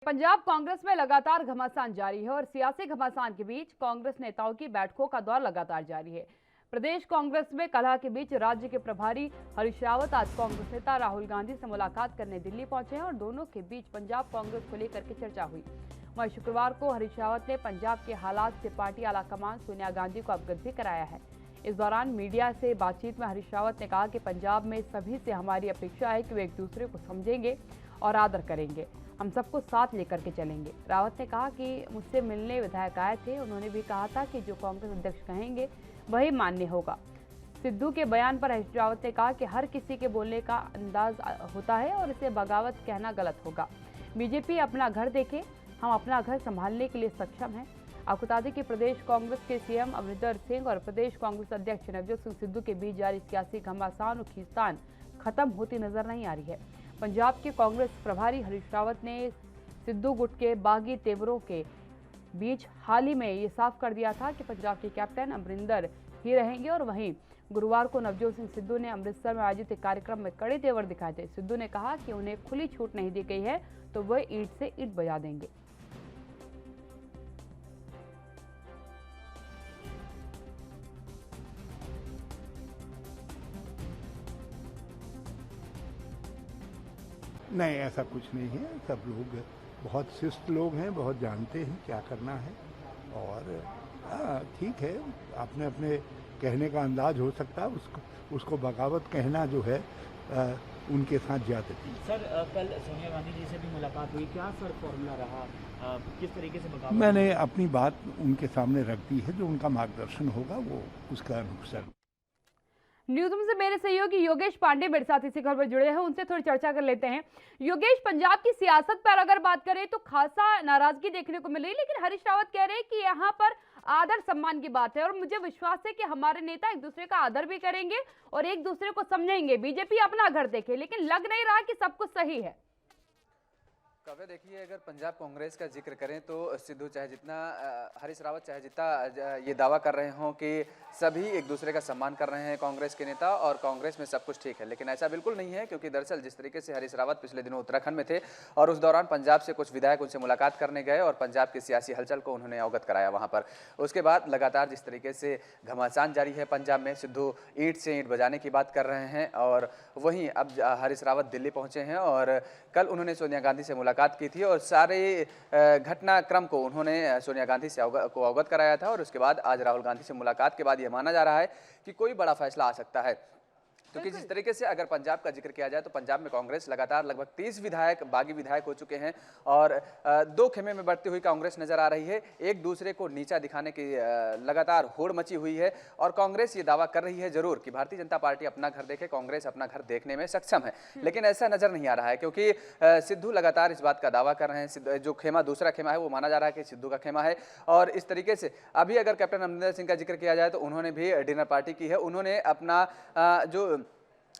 पंजाब कांग्रेस में लगातार घमासान जारी है और सियासी घमासान के बीच कांग्रेस नेताओं की बैठकों का दौर लगातार जारी है। प्रदेश कांग्रेस में कलह के बीच राज्य के प्रभारी हरीश रावत आज कांग्रेस नेता राहुल गांधी से मुलाकात करने दिल्ली पहुंचे हैं और दोनों के बीच पंजाब कांग्रेस को लेकर के चर्चा हुई। वहीं शुक्रवार को हरीश रावत ने पंजाब के हालात से पार्टी आलाकमान सोनिया गांधी को अवगत भी कराया है। इस दौरान मीडिया से बातचीत में हरीश रावत ने कहा कि पंजाब में सभी से हमारी अपेक्षा है कि वे एक दूसरे को समझेंगे और आदर करेंगे, हम सबको साथ लेकर के चलेंगे। रावत ने कहा कि मुझसे मिलने विधायक आए थे, उन्होंने भी कहा था कि जो कांग्रेस अध्यक्ष कहेंगे वही मान्य होगा। सिद्धू के बयान पर हरीश रावत ने कहा कि हर किसी के बोलने का अंदाज होता है और इसे बगावत कहना गलत होगा। बीजेपी अपना घर देखे, हम अपना घर संभालने के लिए सक्षम हैं। आपको बता दें कि प्रदेश कांग्रेस के सीएम अमरिंदर सिंह और प्रदेश कांग्रेस अध्यक्ष नवजोत सिंह सिद्धू के बीच जारी सियासी घमासान और खींचतान खत्म होती नजर नहीं आ रही है। पंजाब के कांग्रेस प्रभारी हरीश रावत ने सिद्धू गुट के बागी तेवरों के बीच हाल ही में ये साफ कर दिया था कि पंजाब के कैप्टन अमरिंदर ही रहेंगे और वहीं गुरुवार को नवजोत सिंह सिद्धू ने अमृतसर में आयोजित एक कार्यक्रम में कड़े तेवर दिखाए थे। सिद्धू ने कहा कि उन्हें खुली छूट नहीं दी गई है तो वह ईंट से ईंट बजा देंगे। नहीं, ऐसा कुछ नहीं है। सब लोग बहुत शिष्ट लोग हैं, बहुत जानते हैं क्या करना है और ठीक है, अपने अपने कहने का अंदाज हो सकता है। उसको बगावत कहना जो है उनके साथ ज्यादती। सर, कल सोनिया गांधी जी से भी मुलाकात हुई, क्या सर फॉर्मूला रहा, किस तरीके से बगावत? मैंने अपनी बात उनके सामने रख दी है, जो उनका मार्गदर्शन होगा वो उसका अनुसरण। न्यूज़रूम से मेरे सहयोगी योगेश पांडे मेरे साथ इसी खबर पर जुड़े हैं, उनसे थोड़ी चर्चा कर लेते हैं। योगेश, पंजाब की सियासत पर अगर बात करें तो खासा नाराजगी देखने को मिल रही है, लेकिन हरीश रावत कह रहे हैं कि यहाँ पर आदर सम्मान की बात है और मुझे विश्वास है कि हमारे नेता एक दूसरे का आदर भी करेंगे और एक दूसरे को समझेंगे। बीजेपी अपना घर देखे, लेकिन लग नहीं रहा कि सब कुछ सही है। काव्या, देखिए, अगर पंजाब कांग्रेस का जिक्र करें तो सिद्धू चाहे जितना हरीश रावत चाहे जितना ये दावा कर रहे हों कि सभी एक दूसरे का सम्मान कर रहे हैं कांग्रेस के नेता और कांग्रेस में सब कुछ ठीक है, लेकिन ऐसा बिल्कुल नहीं है। क्योंकि दरअसल जिस तरीके से हरीश रावत पिछले दिनों उत्तराखंड में थे और उस दौरान पंजाब से कुछ विधायक उनसे मुलाकात करने गए और पंजाब की सियासी हलचल को उन्होंने अवगत कराया वहाँ पर। उसके बाद लगातार जिस तरीके से घमासान जारी है पंजाब में, सिद्धू ईंट से ईंट बजाने की बात कर रहे हैं और वहीं अब हरीश रावत दिल्ली पहुँचे हैं और कल उन्होंने सोनिया गांधी से मुलाकात की थी और सारे घटनाक्रम को उन्होंने सोनिया गांधी से अवगत कराया था। और उसके बाद आज राहुल गांधी से मुलाकात के बाद यह माना जा रहा है कि कोई बड़ा फैसला आ सकता है। क्योंकि जिस तरीके से अगर पंजाब का जिक्र किया जाए तो पंजाब में कांग्रेस लगातार लगभग 30 विधायक बागी विधायक हो चुके हैं और दो खेमे में बढ़ती हुई कांग्रेस नजर आ रही है। एक दूसरे को नीचा दिखाने की लगातार होड़ मची हुई है और कांग्रेस ये दावा कर रही है जरूर कि भारतीय जनता पार्टी अपना घर देखे, कांग्रेस अपना घर देखने में सक्षम है, लेकिन ऐसा नजर नहीं आ रहा है। क्योंकि सिद्धू लगातार इस बात का दावा कर रहे हैं, जो खेमा दूसरा खेमा है वो माना जा रहा है कि सिद्धू का खेमा है। और इस तरीके से अभी अगर कैप्टन अमरिंदर सिंह का जिक्र किया जाए तो उन्होंने भी डिनर पार्टी की है। उन्होंने अपना जो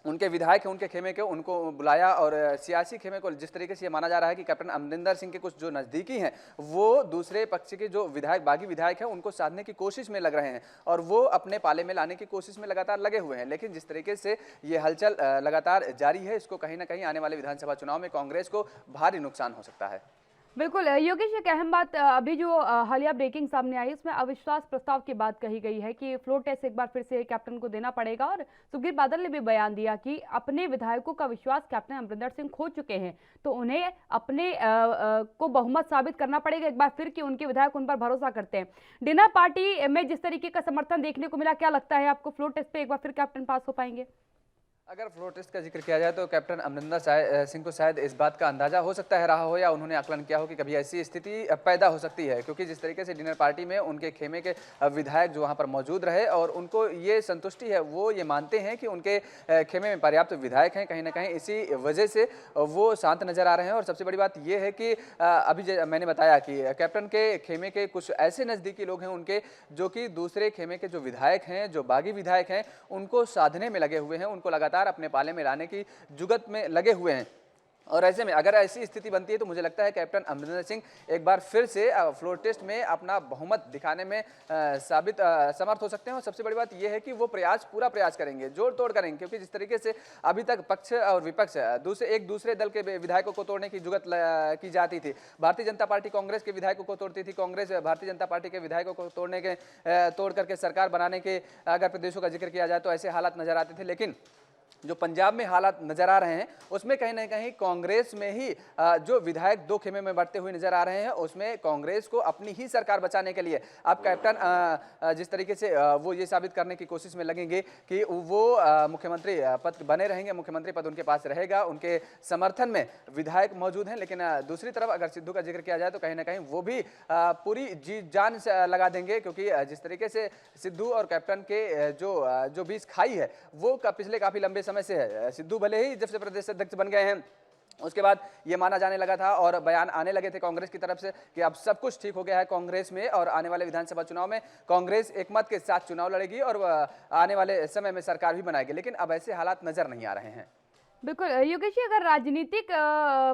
उनके विधायक हैं उनके खेमे के उनको बुलाया और सियासी खेमे को जिस तरीके से ये माना जा रहा है कि कैप्टन अमरिंदर सिंह के कुछ जो नज़दीकी हैं वो दूसरे पक्ष के जो विधायक बागी विधायक हैं उनको साधने की कोशिश में लग रहे हैं और वो अपने पाले में लाने की कोशिश में लगातार लगे हुए हैं। लेकिन जिस तरीके से ये हलचल लगातार जारी है, इसको कहीं ना कहीं आने वाले विधानसभा चुनाव में कांग्रेस को भारी नुकसान हो सकता है। बिल्कुल योगेश, एक अहम बात अभी जो हालिया ब्रेकिंग सामने आई उसमें अविश्वास प्रस्ताव की बात कही गई है कि फ्लोर टेस्ट एक बार फिर से कैप्टन को देना पड़ेगा और सुखबीर बादल ने भी बयान दिया कि अपने विधायकों का विश्वास कैप्टन अमरिंदर सिंह खो चुके हैं तो उन्हें अपने को बहुमत साबित करना पड़ेगा एक बार फिर कि उनके विधायक उन पर भरोसा करते हैं। डिनर पार्टी में जिस तरीके का समर्थन देखने को मिला, क्या लगता है आपको फ्लोर टेस्ट पे एक बार फिर कैप्टन पास हो पाएंगे? अगर फ्लोर टेस्ट का जिक्र किया जाए तो कैप्टन अमरिंदर सिंह को शायद इस बात का अंदाजा हो सकता है रहा हो या उन्होंने आकलन किया हो कि कभी ऐसी स्थिति पैदा हो सकती है। क्योंकि जिस तरीके से डिनर पार्टी में उनके खेमे के विधायक जो वहां पर मौजूद रहे और उनको ये संतुष्टि है, वो ये मानते हैं कि उनके खेमे में पर्याप्त विधायक हैं, कहीं ना कहीं इसी वजह से वो शांत नजर आ रहे हैं। और सबसे बड़ी बात यह है कि अभी मैंने बताया कि कैप्टन के खेमे के कुछ ऐसे नज़दीकी लोग हैं उनके जो कि दूसरे खेमे के जो विधायक हैं, जो बागी विधायक हैं, उनको साधने में लगे हुए हैं, उनको लगातार अपने पाले में लाने की जुगत में लगे हुए हैं। और ऐसे में अगर ऐसी स्थिति बनती है तो मुझे लगता है कैप्टन अमरिंदर सिंह एक बार फिर से फ्लोर टेस्ट में अपना बहुमत दिखाने में समर्थ हो सकते हैं। और सबसे बड़ी बात यह है कि वो पूरा प्रयास करेंगे, जोड़ तोड़ करेंगे, क्योंकि जिस तरीके से अभी तक पक्ष और विपक्ष एक दूसरे दल के विधायकों को तोड़ने की जुगत की जाती थी। भारतीय जनता पार्टी कांग्रेस के विधायकों को तोड़ती थी, कांग्रेस भारतीय जनता पार्टी के विधायकों को तोड़ करके सरकार बनाने के अगर प्रदेशों का जिक्र किया जाए तो ऐसे हालात नजर आते थे। लेकिन जो पंजाब में हालात नजर आ रहे हैं उसमें कहीं ना कहीं कांग्रेस में ही जो विधायक दो खेमे में बढ़ते हुए नजर आ रहे हैं, उसमें कांग्रेस को अपनी ही सरकार बचाने के लिए अब कैप्टन जिस तरीके से वो ये साबित करने की कोशिश में लगेंगे कि वो मुख्यमंत्री पद बने रहेंगे, मुख्यमंत्री पद उनके पास रहेगा, उनके समर्थन में विधायक मौजूद हैं। लेकिन दूसरी तरफ अगर सिद्धू का जिक्र किया जाए तो कहीं ना कहीं वो भी पूरी जी जान से लगा देंगे, क्योंकि जिस तरीके से सिद्धू और कैप्टन के जो बीच खाई है वो पिछले काफी लंबे समय से है। सिद्धू भले ही जब से प्रदेश अध्यक्ष बन गए हैं उसके बाद ये माना जाने लगा था और बयान आने लगे थे कांग्रेस की तरफ से कि अब सब कुछ ठीक हो गया है कांग्रेस में, और आने वाले विधानसभा चुनाव में कांग्रेस एकमत के साथ चुनाव लड़ेगी और आने वाले समय में सरकार भी बनाएगी। लेकिन अब ऐसे हालात नजर नहीं आ रहे हैं। बिल्कुल योगेश जी, अगर राजनीतिक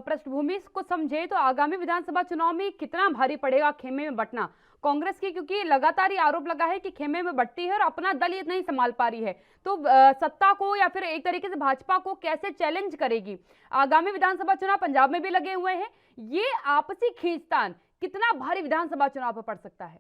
पृष्ठभूमि को समझे तो आगामी विधानसभा चुनाव में कितना भारी पड़ेगा खेमे में बंटना कांग्रेस की, क्योंकि लगातार ये आरोप लगा है कि खेमे में बंटती है और अपना दल ये नहीं संभाल पा रही है, तो सत्ता को या फिर एक तरीके से भाजपा को कैसे चैलेंज करेगी। आगामी विधानसभा चुनाव पंजाब में भी लगे हुए हैं, ये आपसी खींचतान कितना भारी विधानसभा चुनाव पर पड़ सकता है?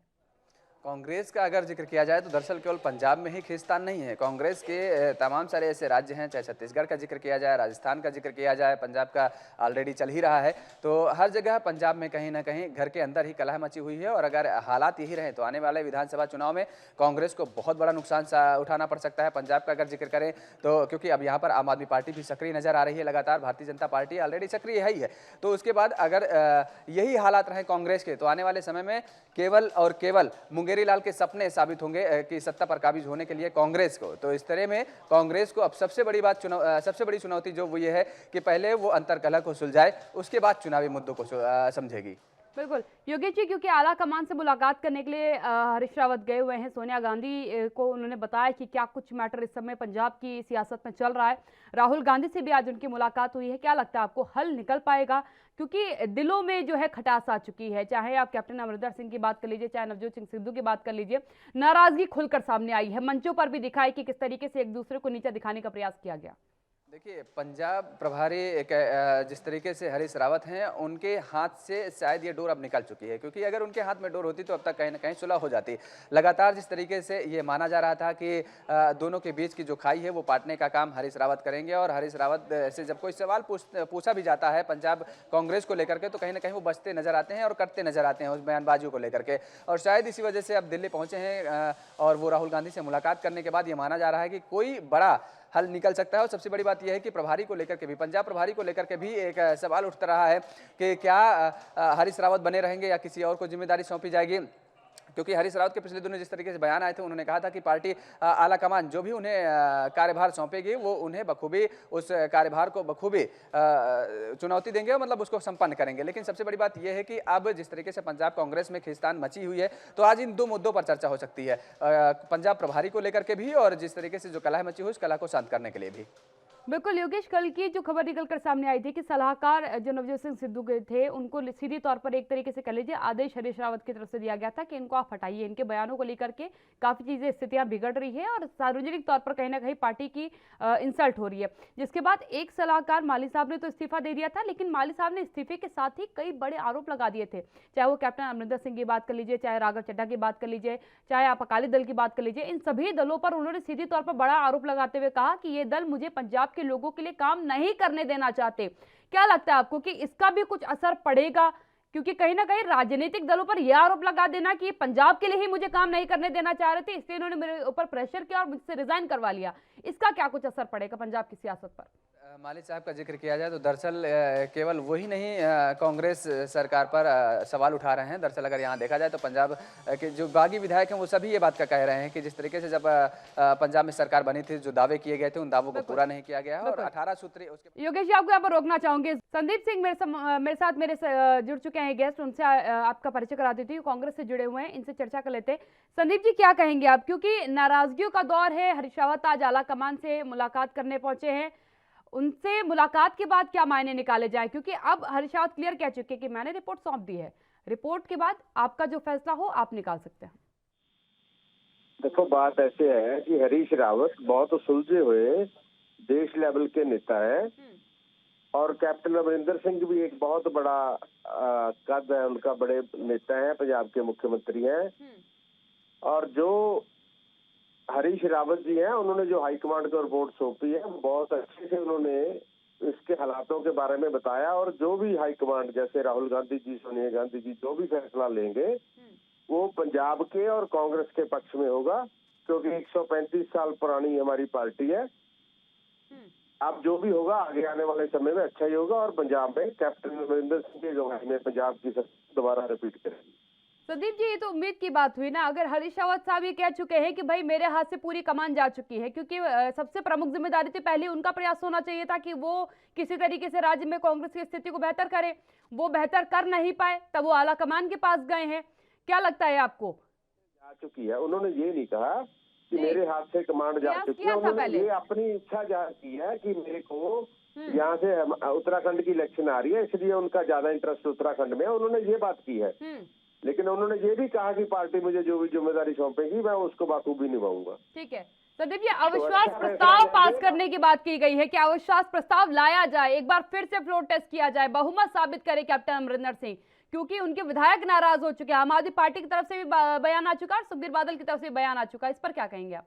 कांग्रेस का अगर जिक्र किया जाए तो दरअसल केवल पंजाब में ही खींचतान नहीं है, कांग्रेस के तमाम सारे ऐसे राज्य हैं, चाहे छत्तीसगढ़ का जिक्र किया जाए, राजस्थान का जिक्र किया जाए, पंजाब का ऑलरेडी चल ही रहा है, तो हर जगह पंजाब में कहीं ना कहीं घर के अंदर ही कलह मची हुई है। और अगर हालात यही रहे तो आने वाले विधानसभा चुनाव में कांग्रेस को बहुत बड़ा नुकसान उठाना पड़ सकता है। पंजाब का अगर जिक्र करें तो क्योंकि अब यहाँ पर आम आदमी पार्टी भी सक्रिय नजर आ रही है, लगातार भारतीय जनता पार्टी ऑलरेडी सक्रिय है ही है, तो उसके बाद अगर यही हालात रहे कांग्रेस के तो आने वाले समय में केवल और केवल मुंगेरी लाल के सपने साबित होंगे कि सत्ता पर काबिज होने के लिए कांग्रेस को। तो इस तरह में कांग्रेस को अब सबसे बड़ी चुनौती जो वो ये है कि पहले वो अंतर्कलह को सुलझाए, उसके बाद चुनावी मुद्दों को समझेगी। बिल्कुल योगेश जी, क्योंकि आला कमान से मुलाकात करने के लिए हरीश रावत गए हुए हैं, सोनिया गांधी को उन्होंने बताया कि क्या कुछ मैटर इस समय पंजाब की सियासत में चल रहा है। राहुल गांधी से भी आज उनकी मुलाकात हुई है, क्या लगता है आपको हल निकल पाएगा? क्योंकि दिलों में जो है खटास आ चुकी है, चाहे आप कैप्टन अमरिंदर सिंह की बात कर लीजिए, चाहे नवजोत सिंह सिद्धू की बात कर लीजिए, नाराजगी खुलकर सामने आई है, मंचों पर भी दिखाई कि किस तरीके से एक दूसरे को नीचा दिखाने का प्रयास किया गया। देखिए, पंजाब प्रभारी जिस तरीके से हरीश रावत हैं उनके हाथ से शायद ये डोर अब निकल चुकी है, क्योंकि अगर उनके हाथ में डोर होती तो अब तक कहीं ना कहीं सुलह हो जाती। लगातार जिस तरीके से ये माना जा रहा था कि दोनों के बीच की जो खाई है वो पाटने का काम हरीश रावत करेंगे, और हरीश रावत से जब कोई सवाल पूछा भी जाता है पंजाब कांग्रेस को लेकर के तो कहीं ना कहीं वो बचते नजर आते हैं और करते नजर आते हैं उस बयानबाजियों को लेकर के। और शायद इसी वजह से अब दिल्ली पहुंचे हैं और वो राहुल गांधी से मुलाकात करने के बाद ये माना जा रहा है कि कोई बड़ा हल निकल सकता है। और सबसे बड़ी बात यह है कि प्रभारी को लेकर के भी, पंजाब प्रभारी को लेकर के भी एक सवाल उठता रहा है कि क्या हरीश रावत बने रहेंगे या किसी और को जिम्मेदारी सौंपी जाएगी, क्योंकि हरीश रावत के पिछले दिनों जिस तरीके से बयान आए थे उन्होंने कहा था कि पार्टी आला कमान जो भी उन्हें कार्यभार सौंपेगी वो उन्हें बखूबी उस कार्यभार को बखूबी चुनौती देंगे और मतलब उसको संपन्न करेंगे। लेकिन सबसे बड़ी बात यह है कि अब जिस तरीके से पंजाब कांग्रेस में खींचतान मची हुई है तो आज इन दो मुद्दों पर चर्चा हो सकती है, पंजाब प्रभारी को लेकर के भी और जिस तरीके से जो कलह मची हुई उस कलह को शांत करने के लिए भी। बिल्कुल योगेश, कल की जो खबर निकलकर सामने आई थी कि सलाहकार जो नवजोत सिंह सिद्धू के थे उनको सीधी तौर पर एक तरीके से कह लीजिए आदेश हरीश रावत की तरफ से दिया गया था कि इनको आप हटाइए, इनके बयानों को लेकर के काफी चीजें स्थितियां बिगड़ रही है और सार्वजनिक तौर पर कहीं ना कहीं पार्टी की इंसल्ट हो रही है। जिसके बाद एक सलाहकार माली साहब ने तो इस्तीफा दे दिया था, लेकिन माली साहब ने इस्तीफे के साथ ही कई बड़े आरोप लगा दिए थे, चाहे वो कैप्टन अमरिंदर सिंह की बात कर लीजिए, चाहे राघव चड्ढा की बात कर लीजिए, चाहे आप अकाली दल की बात कर लीजिए, इन सभी दलों पर उन्होंने सीधी तौर पर बड़ा आरोप लगाते हुए कहा कि ये दल मुझे पंजाब के लोगों के लिए काम नहीं करने देना चाहते। क्या लगता है आपको कि इसका भी कुछ असर पड़ेगा? क्योंकि कहीं ना कहीं राजनीतिक दलों पर यह आरोप लगा देना कि पंजाब के लिए ही मुझे काम नहीं करने देना चाह रहे थे, इसलिए इन्होंने मेरे ऊपर प्रेशर किया और मुझसे रिजाइन करवा लिया, इसका क्या कुछ असर पड़ेगा पंजाब की सियासत पर? माली साहब का जिक्र किया जाए तो दरअसल केवल वही नहीं कांग्रेस सरकार पर सवाल उठा रहे हैं। दरअसल अगर यहाँ देखा जाए तो पंजाब के जो बागी विधायक हैं वो सभी ये बात का कह रहे हैं कि जिस तरीके से जब पंजाब में सरकार बनी थी जो दावे किए गए थे उन दावों को पूरा नहीं किया गया है और 18 सूत्री उसके। योगेश जी, आपको यहाँ पर रोकना चाहूंगे, संदीप सिंह मेरे साथ जुड़ चुके हैं गेस्ट, उनसे आपका परिचय करा देती हूँ, कांग्रेस से जुड़े हुए हैं, इनसे चर्चा कर लेते हैं। संदीप जी, क्या कहेंगे आप, क्योंकि नाराजगियों का दौर है, हरीश रावत आज आला कमान से मुलाकात करने पहुंचे हैं उनसे मुलाकात के बाद क्या मायने निकाले जाए, क्योंकि अब हरीश रावत क्लियर कह चुके हैं कि मैंने रिपोर्ट सौंप दी है, रिपोर्ट के बाद आपका जो फैसला हो आप निकाल सकते हैं। देखो, बात ऐसे है कि हरीश रावत बहुत सुलझे हुए देश लेवल के नेता है और कैप्टन अमरिंदर सिंह भी एक बहुत बड़ा कद है उनका, बड़े नेता हैं, पंजाब के मुख्यमंत्री हैं। और जो हरीश रावत जी हैं, उन्होंने जो हाईकमांड को रिपोर्ट सौंपी है, बहुत अच्छे से उन्होंने इसके हालातों के बारे में बताया। और जो भी हाईकमांड, जैसे राहुल गांधी जी, सोनिया गांधी जी, जो भी फैसला लेंगे वो पंजाब के और कांग्रेस के पक्ष में होगा, क्योंकि 135 साल पुरानी हमारी पार्टी है। अब जो भी होगा आगे आने वाले समय में अच्छा ही होगा और पंजाब में कैप्टन अमरिंदर सिंह की अगुवाई में पंजाब की सरकार दोबारा रिपीट करेगी। संदीप जी, ये तो उम्मीद की बात हुई ना, अगर हरीश रावत साहब ये कह चुके हैं कि भाई मेरे हाथ से पूरी कमान जा चुकी है, क्योंकि सबसे प्रमुख जिम्मेदारी थी, पहले उनका प्रयास होना चाहिए था कि वो किसी तरीके से राज्य में कांग्रेस की स्थिति को बेहतर करे, वो बेहतर कर नहीं पाए, तब वो आला कमान के पास गए हैं। क्या लगता है आपको? जा चुकी है, उन्होंने ये नहीं कहा कि मेरे हाथ से कमांड जा चुकी है, उन्होंने ये अपनी इच्छा जाहिर की है कि मेरे को यहाँ से उत्तराखंड की इलेक्शन आ रही है, इसलिए उनका ज्यादा इंटरेस्ट उत्तराखंड में है, उन्होंने ये बात की है। लेकिन उन्होंने ये भी कहा कि पार्टी मुझे जो भी जिम्मेदारी सौंपेगी मैं उसको बाखूबी निभाऊंगा। ठीक है संदीप जी, अविश्वास प्रस्ताव पास करने की बात की गई है कि अविश्वास प्रस्ताव लाया जाए, एक बार फिर से फ्लोर टेस्ट किया जाए, बहुमत साबित करे कैप्टन अमरिंदर सिंह, क्योंकि उनके विधायक नाराज हो चुके हैं। आम आदमी पार्टी की तरफ से भी बयान आ चुका है, सुखबीर बादल की तरफ से बयान आ चुका है, इस पर क्या कहेंगे आप?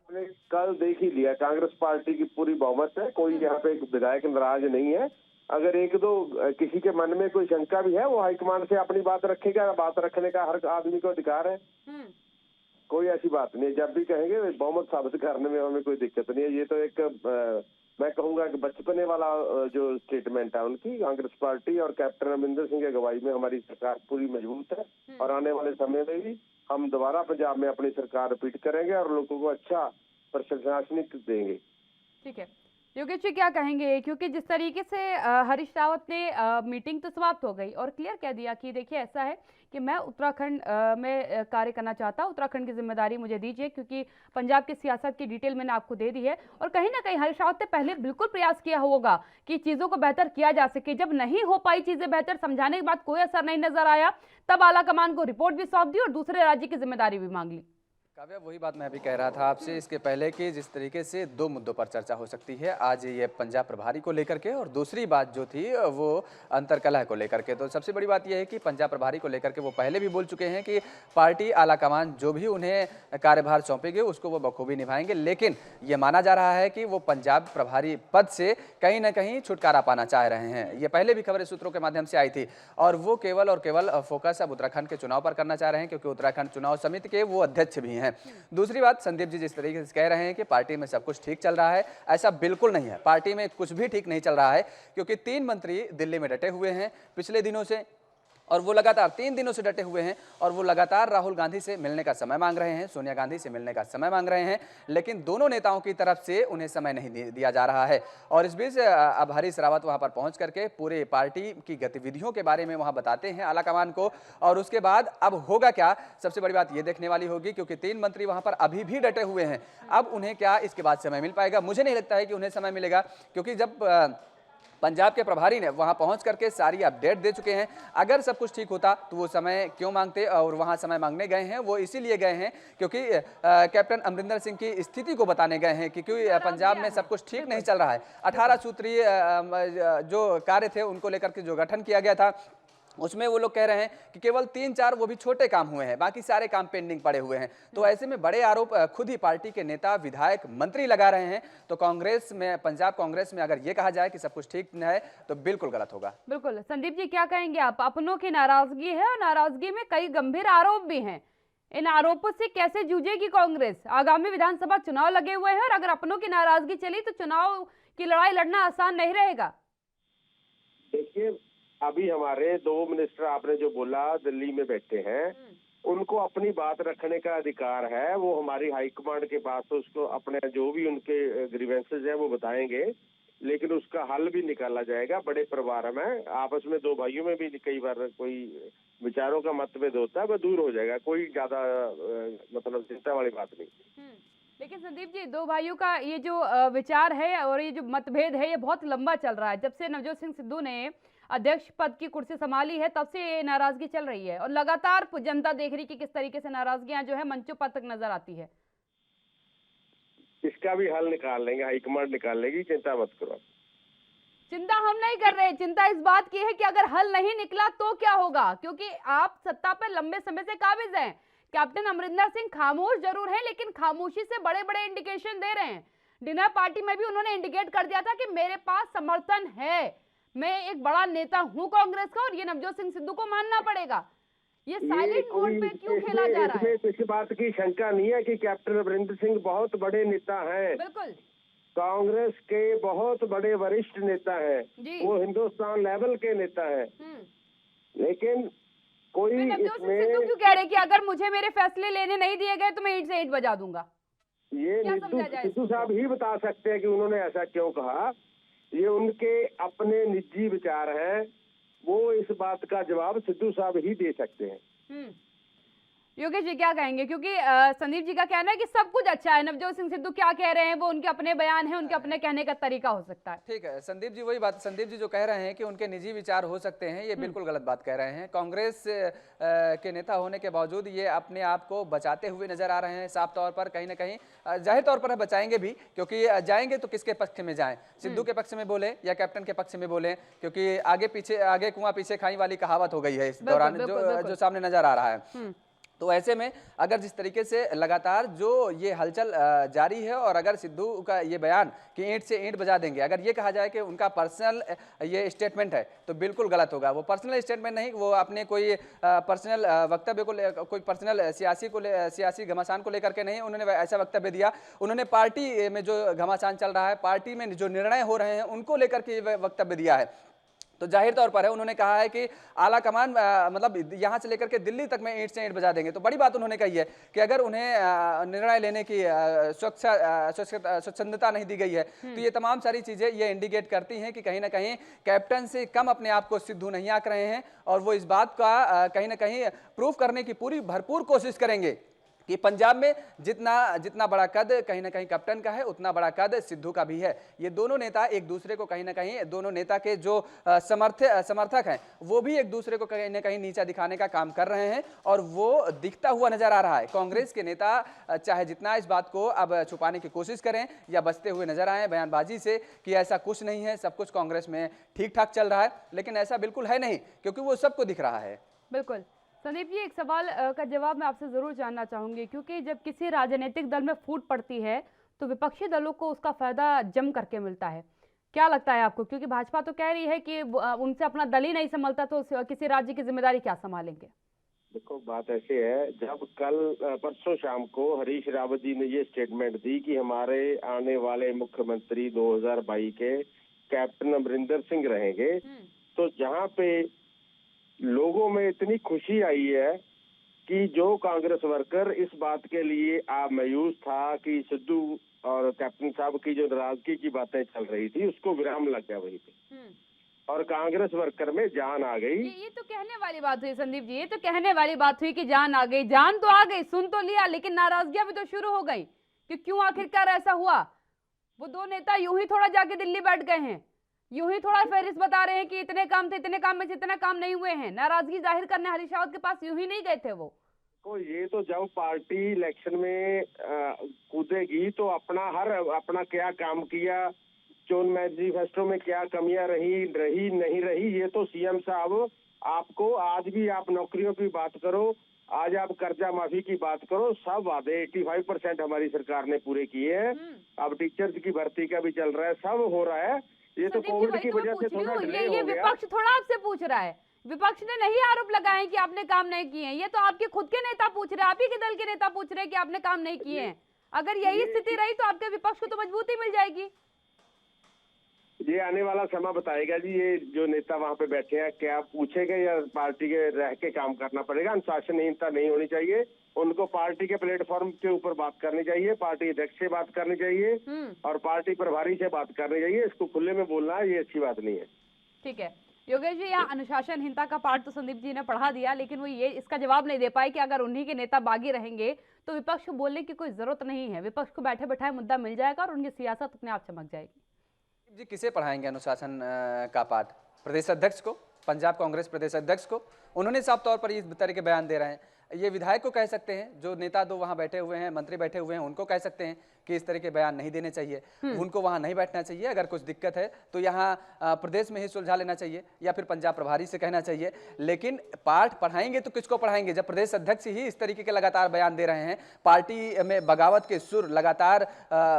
कल देख ही लिया, कांग्रेस पार्टी की पूरी बहुमत है, कोई यहाँ पे विधायक नाराज नहीं है। अगर एक दो किसी के मन में कोई शंका भी है, वो हाईकमांड से अपनी बात रखेगा, बात रखने का हर आदमी को अधिकार है, कोई ऐसी बात नहीं। जब भी कहेंगे बहुमत साबित करने में हमें कोई दिक्कत नहीं है। ये तो एक मैं कहूंगा कि बचपने वाला जो स्टेटमेंट है उनकी, कांग्रेस पार्टी और कैप्टन अमरिंदर सिंह की अगुवाई में हमारी सरकार पूरी मजबूत है और आने वाले समय में भी हम दोबारा पंजाब में अपनी सरकार रिपीट करेंगे और लोगों को अच्छा प्रशासनिक देंगे। ठीक है योगेश जी, क्या कहेंगे, क्योंकि जिस तरीके से हरीश रावत ने मीटिंग तो समाप्त हो गई और क्लियर कह दिया कि देखिए ऐसा है कि मैं उत्तराखंड में कार्य करना चाहता हूं, उत्तराखंड की जिम्मेदारी मुझे दीजिए, क्योंकि पंजाब की सियासत की डिटेल मैंने आपको दे दी है। और कहीं ना कहीं हरीश रावत ने पहले बिल्कुल प्रयास किया होगा कि चीज़ों को बेहतर किया जा सके, जब नहीं हो पाई चीज़ें बेहतर, समझाने के बाद कोई असर नहीं नजर आया, तब आला कमान को रिपोर्ट भी सौंप दी और दूसरे राज्य की जिम्मेदारी भी मांग ली। काव्या, वही बात मैं अभी कह रहा था आपसे इसके पहले कि जिस तरीके से दो मुद्दों पर चर्चा हो सकती है, आज ये पंजाब प्रभारी को लेकर के और दूसरी बात जो थी वो अंतरकलह को लेकर के। तो सबसे बड़ी बात यह है कि पंजाब प्रभारी को लेकर के वो पहले भी बोल चुके हैं कि पार्टी आलाकमान जो भी उन्हें कार्यभार सौंपेगी उसको वो बखूबी निभाएंगे, लेकिन ये माना जा रहा है कि वो पंजाब प्रभारी पद से कहीं ना कहीं छुटकारा पाना चाह रहे हैं। ये पहले भी खबरें सूत्रों के माध्यम से आई थी और वो केवल और केवल फोकस अब उत्तराखंड के चुनाव पर करना चाह रहे हैं, क्योंकि उत्तराखंड चुनाव समिति के वो अध्यक्ष भी हैं। दूसरी बात, संदीप जी जिस तरीके से कह रहे हैं कि पार्टी में सब कुछ ठीक चल रहा है, ऐसा बिल्कुल नहीं है। पार्टी में कुछ भी ठीक नहीं चल रहा है, क्योंकि 3 मंत्री दिल्ली में डटे हुए हैं पिछले दिनों से, और वो लगातार 3 दिनों से डटे हुए हैं और वो लगातार राहुल गांधी से मिलने का समय मांग रहे हैं, सोनिया गांधी से मिलने का समय मांग रहे हैं, लेकिन दोनों नेताओं की तरफ से उन्हें समय नहीं दिया जा रहा है। और इस बीच अब हरीश रावत वहां पर पहुंच करके पूरे पार्टी की गतिविधियों के बारे में वहां बताते हैं आलाकमान को, और उसके बाद अब होगा क्या, सबसे बड़ी बात ये देखने वाली होगी, क्योंकि 3 मंत्री वहां पर अभी भी डटे हुए हैं। अब उन्हें क्या इसके बाद समय मिल पाएगा? मुझे नहीं लगता है कि उन्हें समय मिलेगा, क्योंकि जब पंजाब के प्रभारी ने वहां पहुंच करके सारी अपडेट दे चुके हैं। अगर सब कुछ ठीक होता तो वो समय क्यों मांगते, और वहां समय मांगने गए हैं वो इसीलिए गए हैं क्योंकि कैप्टन अमरिंदर सिंह की स्थिति को बताने गए हैं, क्योंकि पंजाब में सब कुछ ठीक नहीं चल रहा है। 18 सूत्रीय जो कार्य थे उनको लेकर के जो गठन किया गया था उसमें वो लोग कह रहे हैं कि केवल 3-4 वो भी छोटे काम हुए हैं, बाकी सारे काम पेंडिंग पड़े हुए हैं। तो ऐसे में बड़े आरोप खुद ही पार्टी के नेता, विधायक, मंत्री लगा रहे हैं। तो कांग्रेस में, पंजाब कांग्रेस में अगर ये कहा जाए कि सब कुछ ठीक है तो बिल्कुल गलत होगा। बिल्कुल। संदीप जी, क्या कहेंगे आप? अपनों की नाराजगी है और नाराजगी में कई गंभीर आरोप भी हैं। इन आरोपों से कैसे जूझेगी कांग्रेस? आगामी विधानसभा चुनाव लगे हुए हैं और अगर अपनों की नाराजगी चली तो चुनाव की लड़ाई लड़ना आसान नहीं रहेगा। देखिए, अभी हमारे 2 मिनिस्टर आपने जो बोला दिल्ली में बैठे हैं, उनको अपनी बात रखने का अधिकार है। वो हमारी हाईकमांड के पास उसको अपने जो भी उनके ग्रीवेंसेस हैं वो बताएंगे, लेकिन उसका हल भी निकाला जाएगा। बड़े परिवार में आपस में 2 भाइयों में भी कई बार कोई विचारों का मतभेद होता है, वह दूर हो जाएगा। कोई ज्यादा मतलब चिंता वाली बात नहीं। लेकिन संदीप जी, दो भाइयों का ये जो विचार है और ये जो मतभेद है, ये बहुत लंबा चल रहा है। जब से नवजोत सिंह सिद्धू ने अध्यक्ष पद की कुर्सी संभाली है, तब से ये नाराजगी चल रही है और लगातार जनता देख रही कि किस तरीके से नाराजगियां जो है मंचों पर तक नजर आती है। इसका भी हल निकाल लेंगे, हाईकमांड निकाल लेगी, चिंता मत करो। चिंता हम नहीं कर रहे, चिंता इस बात की है कि अगर हल नहीं निकला तो क्या होगा, क्योंकि आप सत्ता पर लंबे समय से काबिज हैं। कैप्टन अमरिंदर सिंह खामोश जरूर हैं, लेकिन खामोशी से बड़े बड़े इंडिकेशन दे रहे हैं। डिनर पार्टी में भी उन्होंने इंडिकेट कर दिया था कि मेरे पास समर्थन है, मैं एक बड़ा नेता हूं कांग्रेस का, और ये नवजोत सिंह सिद्धू को मानना पड़ेगा। ये साइलेंट मोड पे क्यों खेला जा रहा है? इसमें किसी बात की शंका नहीं है कि कैप्टन अमरिंदर सिंह बहुत बड़े नेता हैं, बिल्कुल कांग्रेस के बहुत बड़े वरिष्ठ नेता हैं, वो हिंदुस्तान लेवल के नेता हैं। लेकिन कोई नवजोत सिंह इसमें सिद्धू क्यों कह रहे हैं कि अगर मुझे मेरे फैसले लेने नहीं दिए गए तो मैं ईंट से ईंट बजा दूंगा? ये सिद्धू साहब ही बता सकते हैं कि उन्होंने ऐसा क्यों कहा। ये उनके अपने निजी विचार हैं, वो इस बात का जवाब सिद्धू साहब ही दे सकते हैं। योगेश जी क्या कहेंगे, क्योंकि संदीप जी का कहना है कि सब कुछ अच्छा है, नवजोत सिंह सिद्धू क्या कह रहे हैं वो उनके अपने बयान है, उनके अपने कहने का तरीका हो सकता है। ठीक है संदीप जी, वही बात संदीप जी जो कह रहे हैं कि उनके निजी विचार हो सकते हैं, ये बिल्कुल गलत बात कह रहे हैं। कांग्रेस के नेता होने के बावजूद ये अपने आप को बचाते हुए नजर आ रहे हैं। साफ तौर पर कहीं ना कहीं जाहिर तौर पर बचाएंगे भी, क्योंकि जाएंगे तो किसके पक्ष में जाएं, सिद्धू के पक्ष में बोले या कैप्टन के पक्ष में बोले, क्योंकि आगे कुआं पीछे खाई वाली कहावत हो गई है इस दौरान जो सामने नजर आ रहा है। तो ऐसे में अगर जिस तरीके से लगातार जो ये हलचल जारी है, और अगर सिद्धू का ये बयान कि ईंट से ईंट बजा देंगे, अगर ये कहा जाए कि उनका पर्सनल ये स्टेटमेंट है तो बिल्कुल गलत होगा। वो पर्सनल स्टेटमेंट नहीं, वो अपने कोई पर्सनल वक्तव्य को कोई पर्सनल सियासी घमासान को लेकर के नहीं उन्होंने ऐसा वक्तव्य दिया। उन्होंने पार्टी में जो घमासान चल रहा है, पार्टी में जो निर्णय हो रहे हैं उनको लेकर के वक्तव्य दिया है। तो जाहिर तौर पर है उन्होंने कहा है कि आला कमान मतलब यहाँ से लेकर के दिल्ली तक में ईंट से ईंट बजा देंगे। तो बड़ी बात उन्होंने कही है कि अगर उन्हें निर्णय लेने की स्वच्छंदता नहीं दी गई है, तो ये तमाम सारी चीजें ये इंडिकेट करती हैं कि कहीं ना कहीं कैप्टन से कम अपने आप को सिद्धू नहीं आंक रहे हैं, और वो इस बात का कहीं ना कहीं प्रूफ करने की पूरी भरपूर कोशिश करेंगे कि पंजाब में जितना बड़ा कद कहीं ना कहीं कैप्टन का है, उतना बड़ा कद सिद्धू का भी है। ये दोनों नेता एक दूसरे को कहीं ना कहीं, दोनों नेता के जो समर्थक हैं वो भी एक दूसरे को कहीं ना कहीं नीचा दिखाने का काम कर रहे हैं, और वो दिखता हुआ नजर आ रहा है। कांग्रेस के नेता चाहे जितना इस बात को अब छुपाने की कोशिश करें या बचते हुए नजर आए बयानबाजी से कि ऐसा कुछ नहीं है, सब कुछ कांग्रेस में ठीक ठाक चल रहा है, लेकिन ऐसा बिल्कुल है नहीं, क्योंकि वो सबको दिख रहा है। बिल्कुल संदीप जी, एक सवाल का जवाब मैं आपसे जरूर जानना चाहूंगी, क्योंकि जब किसी राजनीतिक दल में फूट पड़ती है तो विपक्षी दलों को उसका फायदा जम करके मिलता है। क्या लगता है आपको, क्योंकि भाजपा तो कह रही है कि उनसे अपना दल ही नहीं संभलता तो किसी राज्य की जिम्मेदारी क्या संभालेंगे? देखो बात ऐसे है, जब कल परसों शाम को हरीश रावत जी ने ये स्टेटमेंट दी कि हमारे आने वाले मुख्यमंत्री 2022 के कैप्टन अमरिंदर सिंह रहेंगे, तो जहाँ पे लोगों में इतनी खुशी आई है कि जो कांग्रेस वर्कर इस बात के लिए मायूस था कि सिद्धू और कैप्टन साहब की जो नाराजगी की बातें चल रही थी उसको विराम लग गया वहीं पे, और कांग्रेस वर्कर में जान आ गई। ये तो कहने वाली बात हुई संदीप जी, ये तो कहने वाली बात हुई कि जान आ गई। जान तो आ गई, सुन तो लिया, लेकिन नाराजगियां भी तो शुरू हो गई कि क्यों आखिरकार ऐसा हुआ। वो दो नेता यूं ही थोड़ा जाके दिल्ली बैठ गए हैं, यूं ही थोड़ा फहरिस्त बता रहे हैं कि इतने काम थे, इतने काम में से इतना काम नहीं हुए हैं। नाराजगी जाहिर करने हरीश रावत के पास यूं ही नहीं गए थे वो। तो ये तो जब पार्टी इलेक्शन में कूदेगी तो अपना क्या काम किया, चुनाव मैनिफेस्टो में क्या कमियां रही नहीं रही, ये तो सीएम साहब आपको, आज भी आप नौकरियों की बात करो, आज आप कर्जा माफी की बात करो, सब वादे 85% हमारी सरकार ने पूरे किए हैं। अब टीचर्स की भर्ती का भी चल रहा है, सब हो रहा है। ये तो कोविड की वजह से थोड़ा डिले हो गया। विपक्ष थोड़ा आपसे पूछ रहा है, विपक्ष ने नहीं आरोप लगाए कि आपने काम नहीं किए हैं, ये तो आपके खुद के नेता पूछ रहे हैं, आप ही के दल के नेता पूछ रहे हैं कि आपने काम नहीं किए हैं। अगर यही स्थिति रही तो आपके विपक्ष को तो मजबूती मिल जाएगी। ये आने वाला समय बताएगा जी, ये जो नेता वहाँ पे बैठे हैं क्या पूछेंगे या पार्टी के रह के काम करना पड़ेगा। अनुशासनहीनता नहीं होनी चाहिए, उनको पार्टी के प्लेटफॉर्म के ऊपर बात करनी चाहिए, पार्टी अध्यक्ष से बात करनी चाहिए और पार्टी प्रभारी से बात करनी चाहिए। इसको खुले में बोलना है, ये अच्छी बात नहीं है। ठीक है योगेश जी, यहाँ अनुशासनहीनता का पाठ तो संदीप जी ने पढ़ा दिया, लेकिन वो ये इसका जवाब नहीं दे पाए कि अगर उन्हीं के नेता बागी रहेंगे तो विपक्ष को बोलने की कोई जरूरत नहीं है, विपक्ष को बैठे बैठाए मुद्दा मिल जाएगा और उनकी सियासत अपने आप चमक जाएगी। जी किसे पढ़ाएंगे अनुशासन का पाठ? प्रदेश अध्यक्ष को, पंजाब कांग्रेस प्रदेश अध्यक्ष को? उन्होंने साफ तौर पर इस तरह के बयान दे रहे हैं। ये विधायक को कह सकते हैं, जो नेता दो वहां बैठे हुए हैं, मंत्री बैठे हुए हैं, उनको कह सकते हैं कि इस तरह के बयान नहीं देने चाहिए, उनको वहां नहीं बैठना चाहिए। अगर कुछ दिक्कत है तो यहाँ प्रदेश में ही सुलझा लेना चाहिए या फिर पंजाब प्रभारी से कहना चाहिए। लेकिन पाठ पढ़ाएंगे तो किसको पढ़ाएंगे जब प्रदेश अध्यक्ष ही इस तरीके के लगातार बयान दे रहे हैं, पार्टी में बगावत के सुर लगातार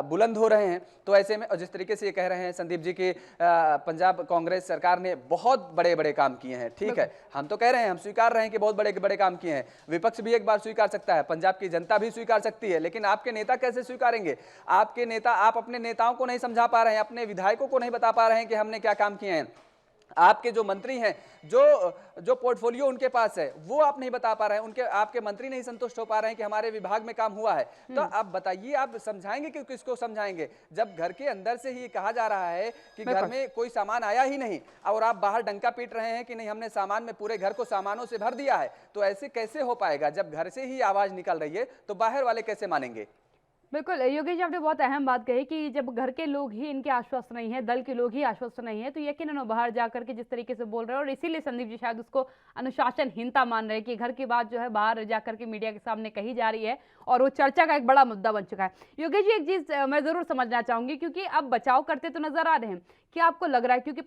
बुलंद हो रहे हैं। तो ऐसे में, और जिस तरीके से ये कह रहे हैं संदीप जी की पंजाब कांग्रेस सरकार ने बहुत बड़े बड़े काम किए हैं, ठीक है, हम तो कह रहे हैं, हम स्वीकार रहे हैं कि बहुत बड़े बड़े काम किए हैं, विपक्ष भी एक बार स्वीकार सकता है, पंजाब की जनता भी स्वीकार सकती है, लेकिन आपके नेता कैसे स्वीकारेंगे? आपके नेता, आप अपने नेताओं को नहीं समझा पा रहे हैं, अपने विधायकों को नहीं बता पा रहे हैं कि हमने क्या काम किए हैं। आपके जो मंत्री हैं, जो पोर्टफोलियो उनके पास है वो आप नहीं बता पा रहे हैं, उनके आपके मंत्री नहीं संतुष्ट हो पा रहे हैं कि हमारे विभाग में काम हुआ है। तो आप बताइए, आप समझाएंगे कि किसको समझाएंगे जब घर के अंदर से ही कहा जा रहा है कि घर में कोई सामान आया ही नहीं और आप बाहर डंका पीट रहे हैं कि नहीं हमने सामान में पूरे घर को सामानों से भर दिया है। तो ऐसे कैसे हो पाएगा? जब घर से ही आवाज निकल रही है तो बाहर वाले कैसे मानेंगे? बिल्कुल योगेश जी, आपने बहुत अहम बात कही कि जब घर के लोग ही इनके आश्वस्त नहीं है, दल के लोग ही आश्वस्त नहीं है, तो यकीनन वो बाहर जाकर के जिस तरीके से बोल रहे हैं, और इसीलिए संदीप जी शायद उसको अनुशासनहीनता मान रहे हैं कि घर की बात जो है बाहर जाकर के मीडिया के सामने कही जा रही है और वो चर्चा का एक बड़ा मुद्दा बन चुका है। योगेश जी, एक चीज मैं जरूर समझना चाहूंगी, क्योंकि अब बचाव करते तो नजर आ रहे हैं, क्या आपको लग रहा है, क्योंकि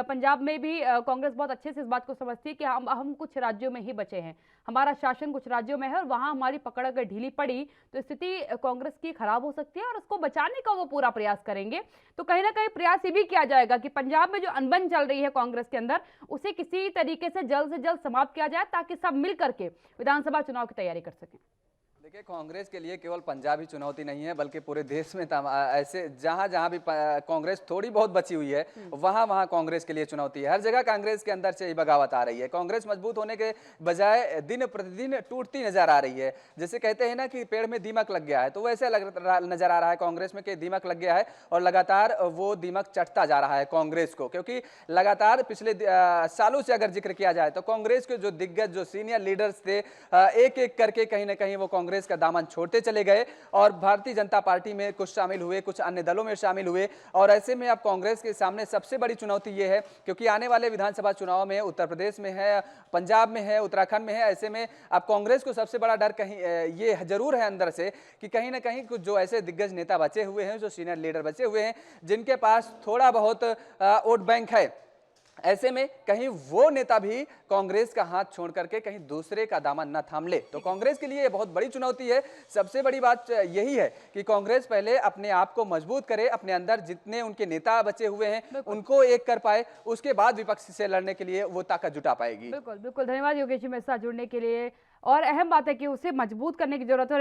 पंजाब में भी कांग्रेस बहुत अच्छे से इस बात को समझती है कि हम कुछ राज्यों में ही बचे हैं, हमारा शासन कुछ राज्यों में है और वहां हमारी पकड़ अगर ढीली पड़ी तो स्थिति कांग्रेस की खराब हो सकती है और उसको बचाने का वो पूरा प्रयास करेंगे। तो कहीं ना कहीं प्रयास ये भी किया जाएगा कि पंजाब में जो अनबन चल रही है कांग्रेस के अंदर, उसे किसी तरीके से जल्द समाप्त किया जाए ताकि सब मिल करके विधानसभा चुनाव की तैयारी कर सकें। देखिए, कांग्रेस के लिए केवल पंजाब ही चुनौती नहीं है, बल्कि पूरे देश में ऐसे जहां भी कांग्रेस थोड़ी बहुत बची हुई है वहां कांग्रेस के लिए चुनौती है। हर जगह कांग्रेस के अंदर से ही बगावत आ रही है। कांग्रेस मजबूत होने के बजाय दिन प्रतिदिन टूटती नजर आ रही है। जैसे कहते हैं ना कि पेड़ में दीमक लग गया है, तो वैसे नजर आ रहा है कांग्रेस में कि दीमक लग गया है और लगातार वो दीमक चटता जा रहा है कांग्रेस को। क्योंकि लगातार पिछले सालों से अगर जिक्र किया जाए तो कांग्रेस के जो दिग्गज, जो सीनियर लीडर्स थे, एक एक करके कहीं ना कहीं वो कांग्रेस का दामन छोड़ते चले गए और भारतीय जनता पार्टी में कुछ शामिल हुए, कुछ अन्य दलों में शामिल हुए। और ऐसे में अब कांग्रेस के सामने सबसे बड़ी चुनौती ये है, क्योंकि आने वाले विधानसभा चुनाव में उत्तर प्रदेश में है, पंजाब में है, उत्तराखंड में है। ऐसे में अब कांग्रेस को सबसे बड़ा डर कहीं ये जरूर है अंदर से कि कहीं ना कहीं कुछ जो ऐसे दिग्गज नेता बचे हुए हैं, जो सीनियर लीडर बचे हुए हैं, जिनके पास थोड़ा बहुत वोट बैंक है, ऐसे में कहीं वो नेता भी कांग्रेस का हाथ छोड़ करके कहीं दूसरे का दामन न थाम ले। तो कांग्रेस के लिए बहुत बड़ी चुनौती है। सबसे बड़ी बात यही है कि कांग्रेस पहले अपने आप को मजबूत करे, अपने अंदर जितने उनके नेता बचे हुए हैं उनको एक कर पाए, उसके बाद विपक्ष से लड़ने के लिए वो ताकत जुटा पाएगी। बिल्कुल बिल्कुल, धन्यवाद योगेश जी मेरे साथ जुड़ने के लिए। और अहम बात है कि उसे मजबूत करने की जरूरत है।